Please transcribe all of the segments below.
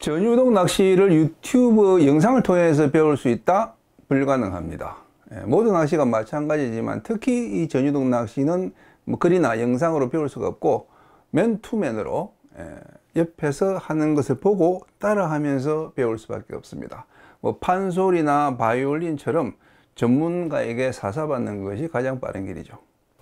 전유동 낚시를 유튜브 영상을 통해서 배울 수 있다? 불가능합니다. 모든 낚시가 마찬가지지만 특히 이 전유동 낚시는 뭐 글이나 영상으로 배울 수가 없고 맨투맨으로 옆에서 하는 것을 보고 따라하면서 배울 수밖에 없습니다. 뭐 판소리나 바이올린처럼 전문가에게 사사받는 것이 가장 빠른 길이죠.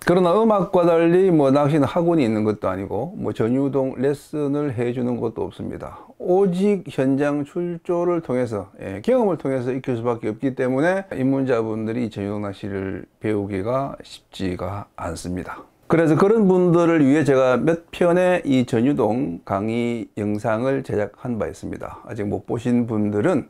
그러나 음악과 달리 뭐 낚시는 학원이 있는 것도 아니고 뭐 전유동 레슨을 해주는 것도 없습니다. 오직 현장 출조를 통해서 경험을 통해서 익힐 수밖에 없기 때문에 입문자분들이 전유동 낚시를 배우기가 쉽지가 않습니다. 그래서 그런 분들을 위해 제가 몇 편의 이 전유동 강의 영상을 제작한 바 있습니다. 아직 못 보신 분들은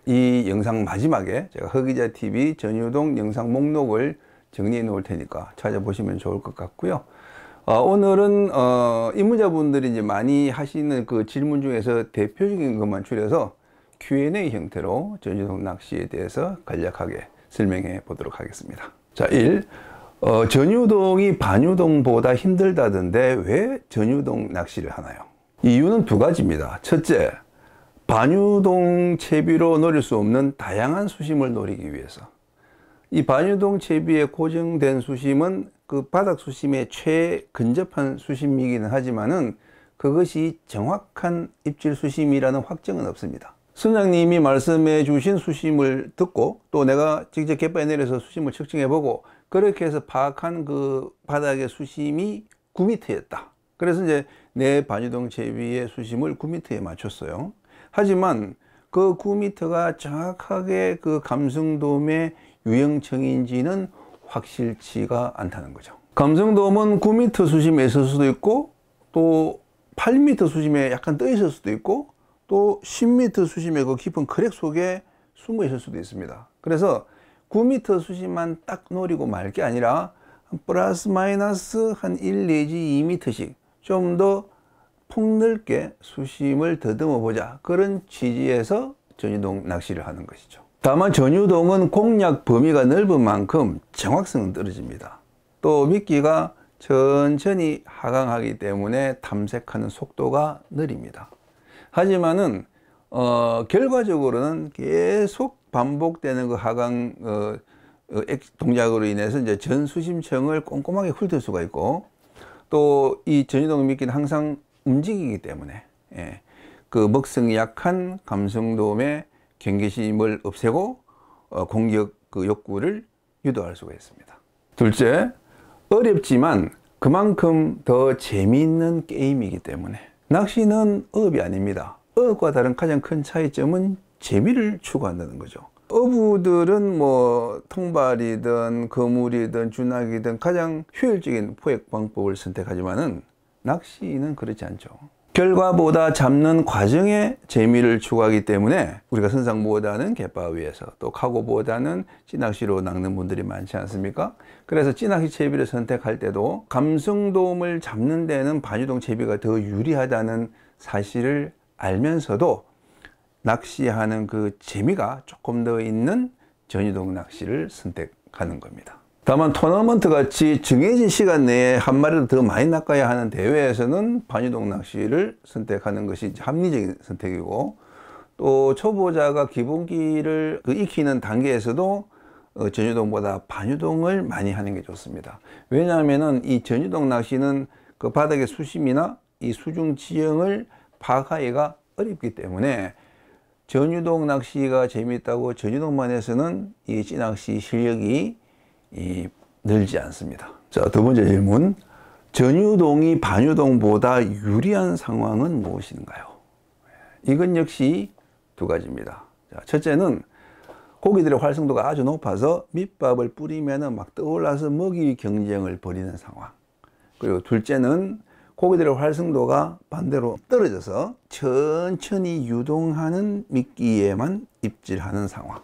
이 영상 마지막에 제가 허기자TV 전유동 영상 목록을 정리해 놓을 테니까 찾아보시면 좋을 것 같고요. 오늘은 입문자분들이 이제 많이 하시는 그 질문 중에서 대표적인 것만 추려서 Q&A 형태로 전유동 낚시에 대해서 간략하게 설명해 보도록 하겠습니다. 자, 1. 전유동이 반유동보다 힘들다던데 왜 전유동 낚시를 하나요? 이유는 두 가지입니다. 첫째, 반유동 채비로 노릴 수 없는 다양한 수심을 노리기 위해서. 이 반유동 채비에 고정된 수심은 그 바닥 수심에 최근접한 수심이기는 하지만은 그것이 정확한 입질 수심이라는 확정은 없습니다. 선장님이 말씀해 주신 수심을 듣고 또 내가 직접 갯바에 내려서 수심을 측정해 보고 그렇게 해서 파악한 그 바닥의 수심이 9m였다. 그래서 이제 내 반유동 채비의 수심을 9m에 맞췄어요. 하지만 그 9m가 정확하게 그 감성돔의 유형층인지는 확실치가 않다는 거죠. 감성돔은 9m 수심에 있을 수도 있고 또 8m 수심에 약간 떠 있을 수도 있고 또 10m 수심의 그 깊은 크랙 속에 숨어 있을 수도 있습니다. 그래서 9m 수심만 딱 노리고 말 게 아니라 플러스 마이너스 한 1 내지 2m씩 좀 더 폭넓게 수심을 더듬어 보자, 그런 취지에서 전유동 낚시를 하는 것이죠. 다만 전유동은 공략 범위가 넓은 만큼 정확성은 떨어집니다. 또 미끼가 천천히 하강하기 때문에 탐색하는 속도가 느립니다. 하지만은 결과적으로는 계속 반복되는 그 하강 동작으로 인해서 이제 전수심층을 꼼꼼하게 훑을 수가 있고, 또 이 전유동 미끼는 항상 움직이기 때문에 그 먹성이 약한 감성돔의 경계심을 없애고 공격 그 욕구를 유도할 수가 있습니다. 둘째, 어렵지만 그만큼 더 재미있는 게임이기 때문에. 낚시는 어업이 아닙니다. 어업과 다른 가장 큰 차이점은 재미를 추구한다는 거죠. 어부들은 뭐 통발이든 거물이든 주낙이든 가장 효율적인 포획 방법을 선택하지만은 낚시는 그렇지 않죠. 결과보다 잡는 과정에 재미를 추구하기 때문에 우리가 선상보다는 갯바 위에서 또 카고보다는 찌낚시로 낚는 분들이 많지 않습니까? 그래서 찌낚시 채비를 선택할 때도 감성돔을 잡는 데는 반유동 채비가 더 유리하다는 사실을 알면서도 낚시하는 그 재미가 조금 더 있는 전유동 낚시를 선택하는 겁니다. 다만 토너먼트 같이 정해진 시간 내에 한 마리를 더 많이 낚아야 하는 대회에서는 반유동 낚시를 선택하는 것이 합리적인 선택이고, 또 초보자가 기본기를 익히는 단계에서도 전유동보다 반유동을 많이 하는 게 좋습니다. 왜냐하면은 이 전유동 낚시는 그 바닥의 수심이나 이 수중 지형을 파악하기가 어렵기 때문에 전유동 낚시가 재미있다고 전유동만 해서는 이 찌낚시 실력이 늘지 않습니다. 자, 두 번째 질문. 전유동이 반유동보다 유리한 상황은 무엇인가요? 이건 역시 두 가지입니다. 자, 첫째는 고기들의 활성도가 아주 높아서 밑밥을 뿌리면 막 떠올라서 먹이 경쟁을 벌이는 상황. 그리고 둘째는 고기들의 활성도가 반대로 떨어져서 천천히 유동하는 미끼에만 입질하는 상황.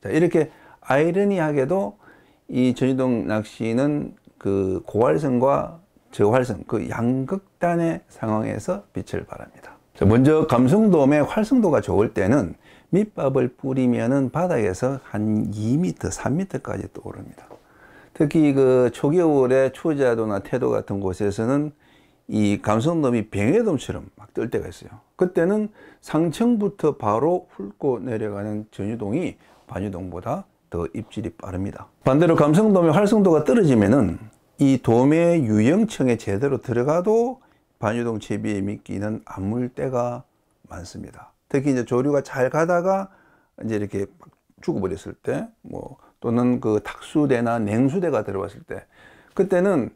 자, 이렇게 아이러니하게도 이 전유동 낚시는 그 고활성과 저활성, 그 양극단의 상황에서 빛을 발합니다. 자, 먼저 감성돔의 활성도가 좋을 때는 밑밥을 뿌리면은 바닥에서 한 2m, 3m까지 떠오릅니다. 특히 그 초겨울에 추자도나 태도 같은 곳에서는 이 감성돔이 뱅에돔처럼 막 뜰 때가 있어요. 그때는 상층부터 바로 훑고 내려가는 전유동이 반유동보다 더 입질이 빠릅니다. 반대로 감성돔의 활성도가 떨어지면은 이 돔의 유형층에 제대로 들어가도 반유동 채비에 미끼는 안 물 때가 많습니다. 특히 이제 조류가 잘 가다가 이제 이렇게 죽어버렸을 때, 뭐 또는 그 탁수대나 냉수대가 들어왔을 때, 그때는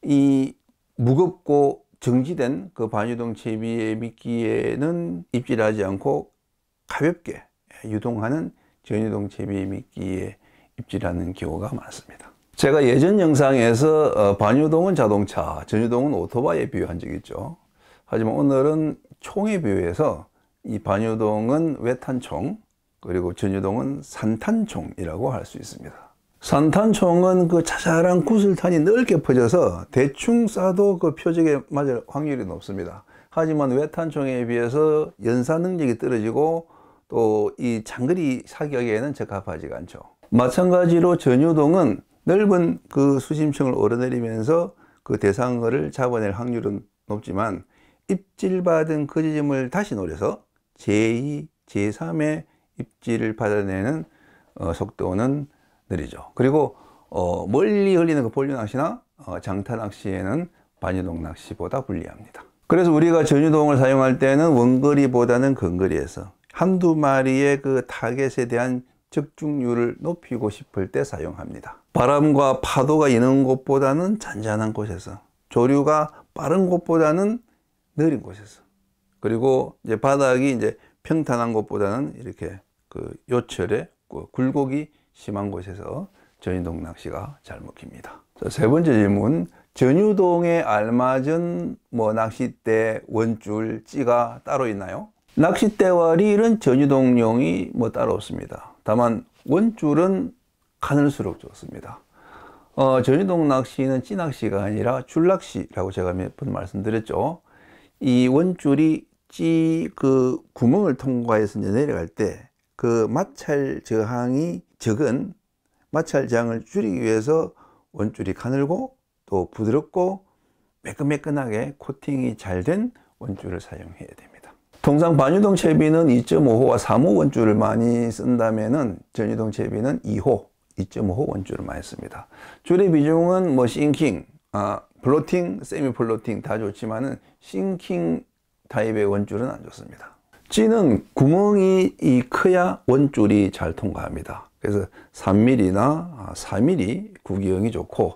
이 무겁고 정지된 그 반유동 채비의 미끼에는 입질하지 않고 가볍게 유동하는 전유동 채비의 미끼에 입질하는 경우가 많습니다. 제가 예전 영상에서 반유동은 자동차, 전유동은 오토바이에 비유한 적이 있죠. 하지만 오늘은 총에 비유해서 이 반유동은 외탄총, 그리고 전유동은 산탄총이라고 할 수 있습니다. 산탄총은 그 자잘한 구슬탄이 넓게 퍼져서 대충 쏴도 그 표적에 맞을 확률이 높습니다. 하지만 외탄총에 비해서 연사 능력이 떨어지고 또 이 장거리 사격에는 적합하지가 않죠. 마찬가지로 전유동은 넓은 그 수심층을 오르내리면서 그 대상어를 잡아낼 확률은 높지만 입질받은 그 지점을 다시 노려서 제2, 제3의 입질을 받아내는 속도는 느리죠. 그리고 멀리 흘리는 그 본류 낚시나 장타 낚시에는 반유동 낚시보다 불리합니다. 그래서 우리가 전유동을 사용할 때는 원거리보다는 근거리에서 한두 마리의 그 타겟에 대한 적중률을 높이고 싶을 때 사용합니다. 바람과 파도가 있는 곳보다는 잔잔한 곳에서, 조류가 빠른 곳보다는 느린 곳에서, 그리고 이제 바닥이 이제 평탄한 곳보다는 이렇게 그 요철에 굴곡이 심한 곳에서 전유동 낚시가 잘 먹힙니다. 자, 세 번째 질문. 전유동에 알맞은 뭐 낚싯대, 원줄, 찌가 따로 있나요? 낚싯대와 릴은 전유동용이 뭐 따로 없습니다. 다만 원줄은 가늘수록 좋습니다. 전유동 낚시는 찌낚시가 아니라 줄낚시라고 제가 몇 번 말씀드렸죠. 이 원줄이 찌 그 구멍을 통과해서 이제 내려갈 때 그 마찰 저항이 적은 마찰 저항을 줄이기 위해서 원줄이 가늘고 또 부드럽고 매끈매끈하게 코팅이 잘 된 원줄을 사용해야 됩니다. 통상 반유동 채비는 2.5호와 3호 원줄을 많이 쓴다면은 전유동 채비는 2호, 2.5호 원줄을 많이 씁니다. 줄의 비중은 뭐 싱킹, 플로팅, 세미 플로팅 다 좋지만은 싱킹 타입의 원줄은 안 좋습니다. 찌는 구멍이 커야 원줄이 잘 통과합니다. 그래서 3mm나 4mm 구기형이 좋고,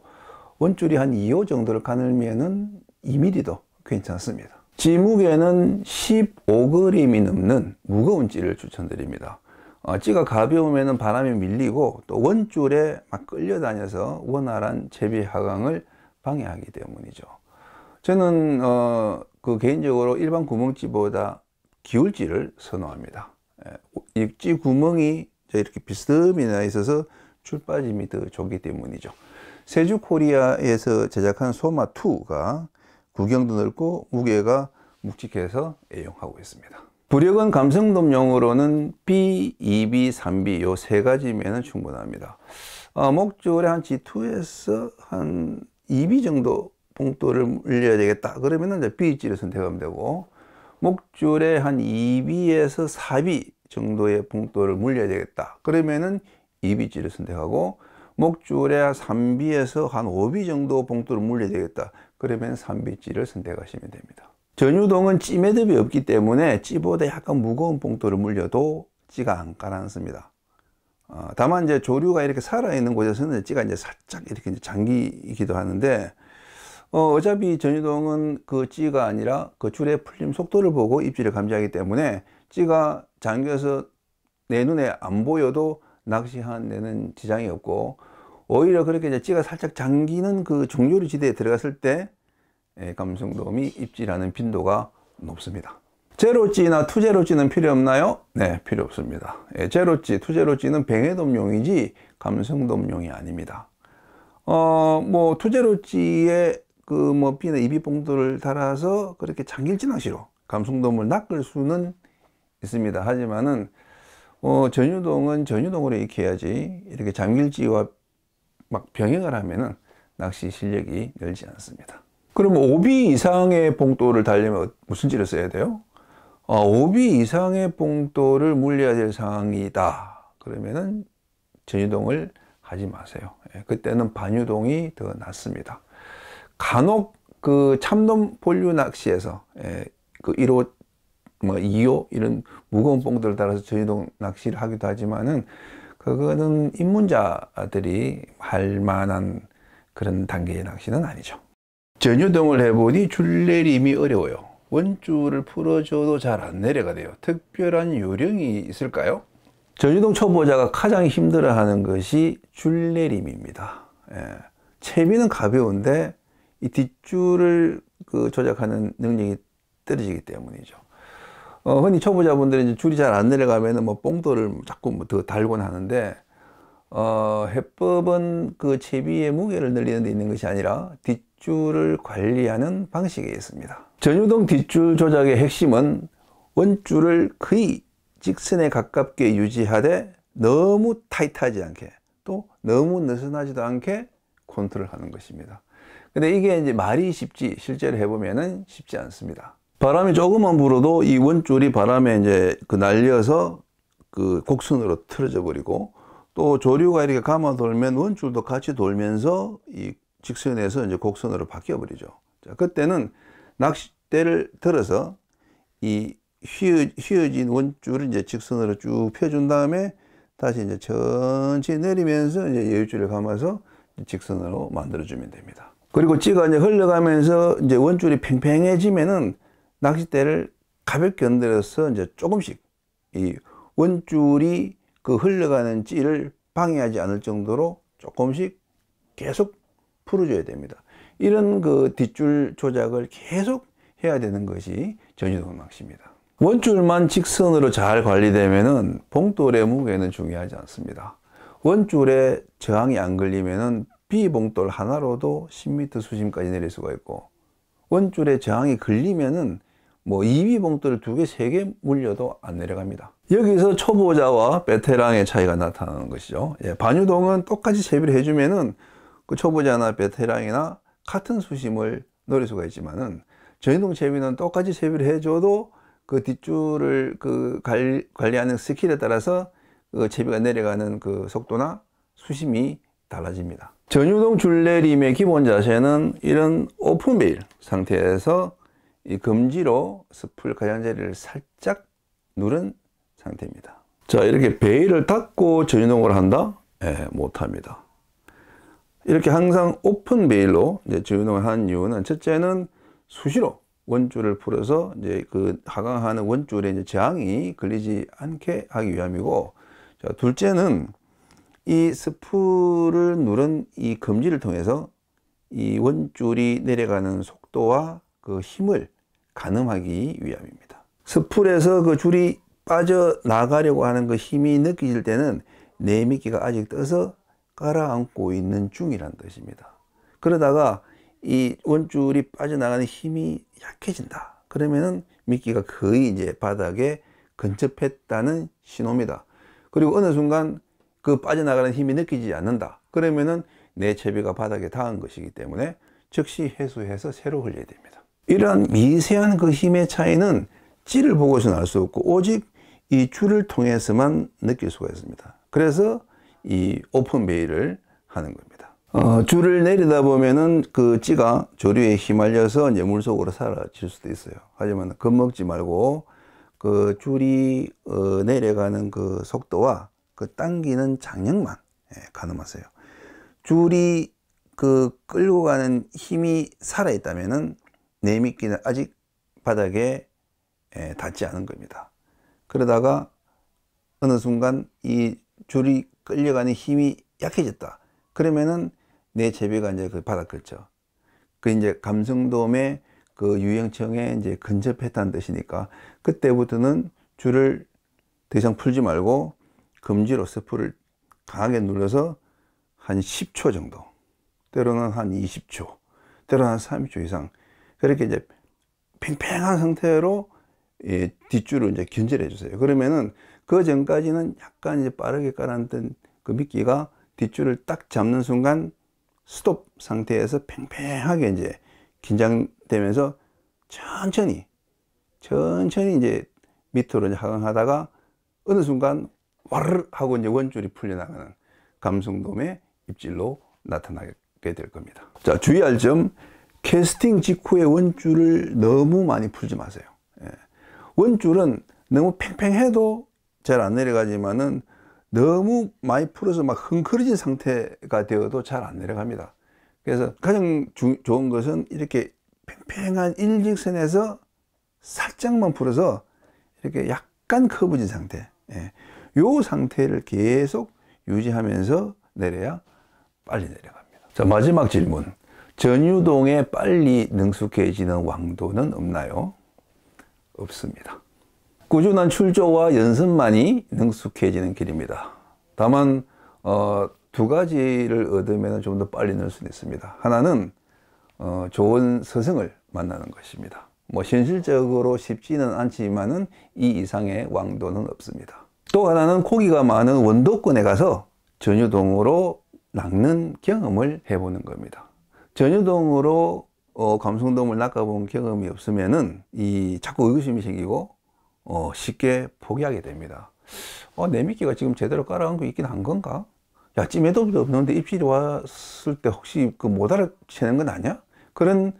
원줄이 한 2호 정도를 가늘면은 2mm도 괜찮습니다. 찌 무게는 15g이 넘는 무거운 찌를 추천드립니다. 찌가 가벼우면 바람에 밀리고 또 원줄에 막 끌려다녀서 원활한 채비 하강을 방해하기 때문이죠. 저는 그 개인적으로 일반 구멍찌보다 기울찌를 선호합니다. 이 찌 구멍이 이렇게 비스듬히 나 있어서 줄 빠짐이 더 좋기 때문이죠. 세주 코리아에서 제작한 소마2가 구경도 넓고 무게가 묵직해서 애용하고 있습니다. 부력은 감성돔용으로는 B, 2B, 3B 요 세 가지면 충분합니다. 목줄에 한 G2에서 한 2B 정도 봉돌을 물려야 되겠다 그러면 이제 B찌를 선택하면 되고, 목줄에 한 2B에서 4B 정도의 봉돌을 물려야 되겠다 그러면은 2B찌를 선택하고, 목줄에 3B에서 한 5B 정도 봉돌을 물려야 되겠다 그러면 3B찌를 선택하시면 됩니다. 전유동은 찌 매듭이 없기 때문에 찌보다 약간 무거운 봉돌을 물려도 찌가 안 가라앉습니다. 다만 이제 조류가 이렇게 살아있는 곳에서는 찌가 이제 살짝 이렇게 이제 잠기기도 하는데, 어차피 전유동은 그 찌가 아니라 그 줄의 풀림 속도를 보고 입질을 감지하기 때문에 찌가 잠겨서 내 눈에 안 보여도 낚시하는 데는 지장이 없고, 오히려 그렇게 이제 찌가 살짝 잠기는 그 중조류 지대에 들어갔을 때 감성돔이 입질하는 빈도가 높습니다. 제로찌나 투제로찌는 필요 없나요? 네, 필요 없습니다. 제로찌, 투제로찌는 뱅에돔용이지 감성돔용이 아닙니다. 뭐 투제로찌에 그 뭐 B나 2B 봉돌을 달아서 그렇게 장길지 낚시로 감성돔을 낚을 수는 있습니다. 하지만은 전유동은 전유동으로 익혀야지 이렇게 장길지와 막 병행을 하면은 낚시 실력이 늘지 않습니다. 그럼 5B 이상의 봉돌을 달려면 무슨 찌를 써야 돼요? 5B 이상의 봉돌을 물려야 될 상황이다. 그러면은 전유동을 하지 마세요. 그때는 반유동이 더 낫습니다. 간혹 그 참돔 본류 낚시에서 그 1호, 뭐 2호 이런 무거운 봉돌을 달아서 전유동 낚시를 하기도 하지만은 그거는 입문자들이 할 만한 그런 단계의 낚시는 아니죠. 전유동을 해보니 줄내림이 어려워요. 원줄을 풀어줘도 잘 안 내려가네요. 특별한 요령이 있을까요? 전유동 초보자가 가장 힘들어하는 것이 줄내림입니다. 채비는 가벼운데 이 뒷줄을 조작하는 능력이 떨어지기 때문이죠. 흔히 초보자분들은 이제 줄이 잘 안 내려가면은 뭐 봉돌을 자꾸 뭐 더 달곤 하는데, 해법은 그 채비의 무게를 늘리는 데 있는 것이 아니라 뒷줄을 관리하는 방식에 있습니다. 전유동 뒷줄 조작의 핵심은 원줄을 거의 직선에 가깝게 유지하되 너무 타이트하지 않게 또 너무 느슨하지도 않게 컨트롤하는 것입니다. 근데 이게 이제 말이 쉽지 실제로 해보면은 쉽지 않습니다. 바람이 조금만 불어도 이 원줄이 바람에 이제 날려서 그 곡선으로 틀어져 버리고, 또 조류가 이렇게 감아 돌면 원줄도 같이 돌면서 이 직선에서 이제 곡선으로 바뀌어 버리죠. 자, 그때는 낚싯대를 들어서 이 휘어진 원줄을 이제 직선으로 쭉 펴준 다음에 다시 이제 천천히 내리면서 이제 여유줄을 감아서 직선으로 만들어주면 됩니다. 그리고 찌가 이제 흘러가면서 이제 원줄이 팽팽해지면은 낚싯대를 가볍게 흔들어서 이제 조금씩 이 원줄이 그 흘러가는 찌를 방해하지 않을 정도로 조금씩 계속 풀어줘야 됩니다. 이런 그 뒷줄 조작을 계속 해야 되는 것이 전유동 낚시입니다. 원줄만 직선으로 잘 관리되면은 봉돌의 무게는 중요하지 않습니다. 원줄에 저항이 안 걸리면은 B봉돌 하나로도 10m 수심까지 내릴 수가 있고, 원줄에 저항이 걸리면은 뭐 2B봉돌 2개, 3개 물려도 안 내려갑니다. 여기서 초보자와 베테랑의 차이가 나타나는 것이죠. 반유동은 똑같이 채비를 해주면은 그 초보자나 베테랑이나 같은 수심을 노릴 수가 있지만은, 전유동 채비는 똑같이 채비를 해줘도 그 뒷줄을 관리하는 스킬에 따라서 그 채비가 내려가는 그 속도나 수심이 달라집니다. 전유동 줄내림의 기본 자세는 이런 오픈 베일 상태에서 이 검지로 스풀 가장자리를 살짝 누른 상태입니다. 자, 이렇게 베일을 닫고 전유동을 한다? 못합니다. 이렇게 항상 오픈 베일로 이제 전유동을 하는 이유는, 첫째는 수시로 원줄을 풀어서 이제 그 하강하는 원줄에 이제 저항이 걸리지 않게 하기 위함이고, 자, 둘째는 이 스풀을 누른 이 검지를 통해서 이 원줄이 내려가는 속도와 그 힘을 가늠하기 위함입니다. 스풀에서 그 줄이 빠져나가려고 하는 그 힘이 느껴질 때는 내 미끼가 아직 떠서 깔아앉고 있는 중이란 뜻입니다. 그러다가 이 원줄이 빠져나가는 힘이 약해진다. 그러면은 미끼가 거의 이제 바닥에 근접했다는 신호입니다. 그리고 어느 순간 그 빠져나가는 힘이 느껴지지 않는다. 그러면은 내 채비가 바닥에 닿은 것이기 때문에 즉시 회수해서 새로 흘려야 됩니다. 이러한 미세한 그 힘의 차이는 찌를 보고서는 알 수 없고 오직 이 줄을 통해서만 느낄 수가 있습니다. 그래서 이 오픈 베일을 하는 겁니다. 줄을 내리다 보면은 그 찌가 조류에 휘말려서 이제 물속으로 사라질 수도 있어요. 하지만 겁먹지 말고 그 줄이 내려가는 그 속도와 그 당기는 장력만 가늠하세요. 줄이 그 끌고 가는 힘이 살아 있다면은 내 미끼는 아직 바닥에 닿지 않은 겁니다. 그러다가 어느 순간 이 줄이 끌려가는 힘이 약해졌다. 그러면은 내 채비가 이제 그 바닥 긁죠. 그 이제 감성돔의 그 유형청에 이제 근접했다는 뜻이니까, 그때부터는 줄을 더 이상 풀지 말고 검지로 스풀을 강하게 눌러서 한 10초 정도, 때로는 한 20초, 때로는 한 30초 이상 그렇게 이제 팽팽한 상태로 뒷줄을 이제 견제해 주세요. 그러면은 그 전까지는 약간 이제 빠르게 깔아놨던 그 미끼가 뒷줄을 딱 잡는 순간 스톱 상태에서 팽팽하게 이제 긴장되면서 천천히 이제 밑으로 이제 하강하다가 어느 순간 와르르 하고 이제 원줄이 풀려나가는 감성돔의 입질로 나타나게 될 겁니다. 자, 주의할 점, 캐스팅 직후에 원줄을 너무 많이 풀지 마세요. 예. 원줄은 너무 팽팽해도 잘 안 내려가지만은 너무 많이 풀어서 막 흥크러진 상태가 되어도 잘 안 내려갑니다. 그래서 가장 좋은 것은 이렇게 팽팽한 일직선에서 살짝만 풀어서 이렇게 약간 커브진 상태, 예. 요 상태를 계속 유지하면서 내려야 빨리 내려갑니다. 자, 마지막 질문. 전유동에 빨리 능숙해지는 왕도는 없나요? 없습니다. 꾸준한 출조와 연습만이 능숙해지는 길입니다. 다만 두 가지를 얻으면 좀 더 빨리 늘 수는 있습니다. 하나는 좋은 스승을 만나는 것입니다. 뭐 현실적으로 쉽지는 않지만은 이 이상의 왕도는 없습니다. 또 하나는 고기가 많은 원도권에 가서 전유동으로 낚는 경험을 해보는 겁니다. 전유동으로 감성돔을 낚아본 경험이 없으면은 자꾸 의구심이 생기고 쉽게 포기하게 됩니다. 내 미끼가 지금 제대로 깔아앉고 있긴 한 건가? 야, 찜해도도 없는데 입질이 왔을 때 혹시 못 알아채는 건 아니야? 그런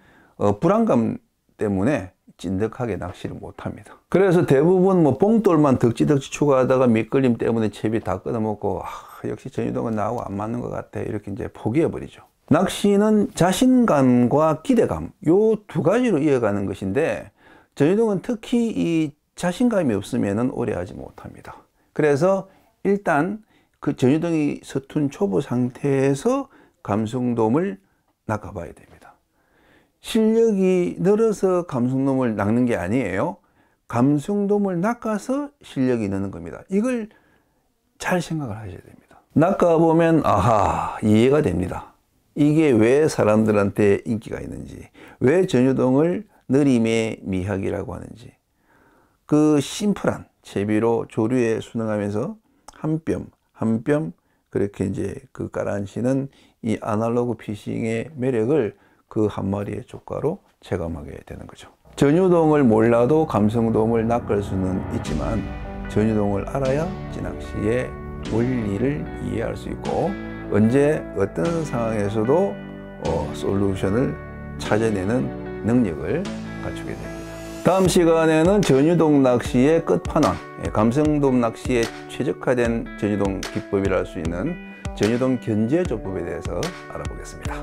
불안감 때문에 찐득하게 낚시를 못합니다. 그래서 대부분 뭐 봉돌만 덕지덕지 추가하다가 미끌림 때문에 채비 다 끊어먹고 역시 전유동은 나하고 안 맞는 것 같아, 이렇게 이제 포기해버리죠. 낚시는 자신감과 기대감, 요 두 가지로 이어가는 것인데 전유동은 특히 이 자신감이 없으면 오래 하지 못합니다. 그래서 일단 그 전유동이 서툰 초보 상태에서 감성돔을 낚아봐야 됩니다. 실력이 늘어서 감성돔을 낚는 게 아니에요. 감성돔을 낚아서 실력이 느는 겁니다. 이걸 잘 생각을 하셔야 됩니다. 낚아보면 아하, 이해가 됩니다. 이게 왜 사람들한테 인기가 있는지, 왜 전유동을 느림의 미학이라고 하는지, 그 심플한 채비로 조류에 순응하면서 한 뼘 한 뼘 그렇게 이제 그 깔아앉히는 이 아날로그 피싱의 매력을 그 한 마리의 조과로 체감하게 되는 거죠. 전유동을 몰라도 감성돔을 낚을 수는 있지만 전유동을 알아야 찌낚시의 원리를 이해할 수 있고 언제 어떤 상황에서도 솔루션을 찾아내는 능력을 갖추게 됩니다. 다음 시간에는 전유동 낚시의 끝판왕, 감성돔 낚시에 최적화된 전유동 기법이라 할 수 있는 전유동 견제조법에 대해서 알아보겠습니다.